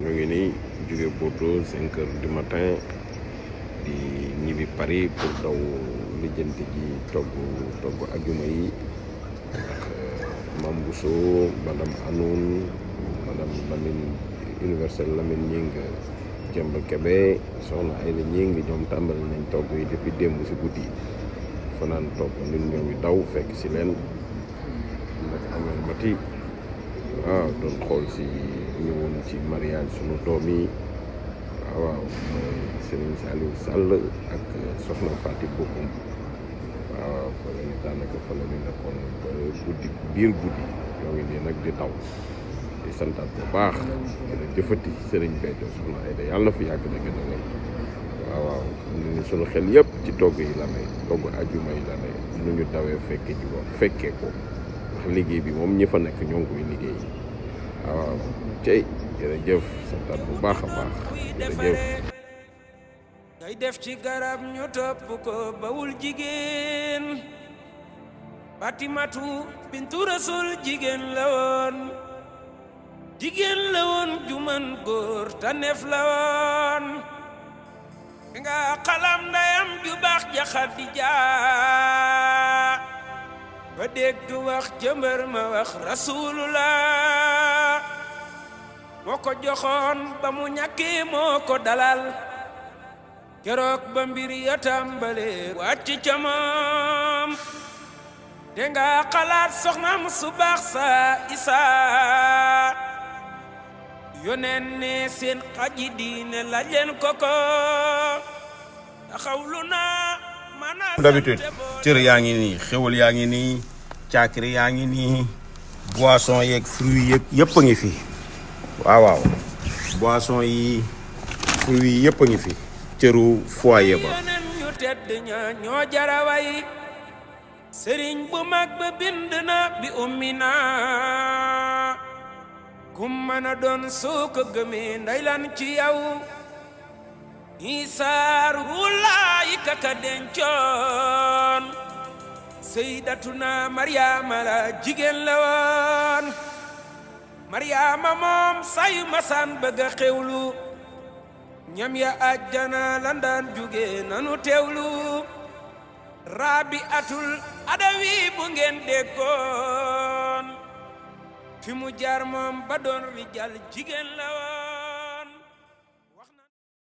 ñu ngi nii jóge Bordeaux 5 heures du matin di ñibbi Paris pour daw lijjanti ji togg ajuma yi ndax Mame Bousso madame Anoun madame Lamine universel Lamine Gningue Jemba Kébé soxna Ayda Gningue ñoom tàmbali nañ togg yi depuis démb si guddi fanaan togg ñun ñoo ngi daw fekk si leen nag amel mati waaw doon xool si ñëwoon ci mariage sunu doom yi waaw mooy Serigne Saliou Sall ak soxna Fati Bokum waaw fa la ni daanaka fa la ni nekkoon ba guddi biir guddi ñoo ngi nii nag di daw di santaat bu baax dina jëfati Serigne Béthio soxna Aïda yàlla na fi yàgg na gën a wér waaw ni sunu xel yëpp ci togg yi la ne togg ajuma yi la ne nu ñu dawee fekkee ko ndax liggéey bi moom ñi fa nekk ñoo ngi koy liggéey waaw cey jërëjëf santaat bu baax a baax jërëjëf ngay def ci garab ñu topp ko bawul jigéen Fatimatu bintu Rasul jigéen la woon juman góor taneef la woon nga xalam ndayam ju baax ja Xadija ba dégg wax jëmbër ma wax Rasulullah moo ko joxoon ba mu ñàkkee moo ko dalal keroog ba mbir ya tàmbale wàcc ca moom te nga xalaat soxnaam su baax sa Isa yoneen ne seen xaji diine la leen koko taxawlu na d'habitude cër yaa ngi nii xewal yaa ngi nii caakiri yaa ngi nii boisson yeeg fruits yeeg yëpp a ngi fi waaw boisson yi fruits yëpp a ngi fi cëru foyer ba yoneen ñu tedd ña ñoo jaraway sëriñ bu mag ba bind na bi ummina kum mën a doon soo ko gëmee nday lan ci yow Isaa ruullaayi kaka dencoon Sayyidatuna Maryaama la jigéen la woon Maryaama moom sayu masaan bëgg a xewlu ñam ya àjjana lan daan jóge nanu teewlu Rabiatul Adawi bu ngeen déggoon fi mu jaar moom ba doon rijal jigéen la woon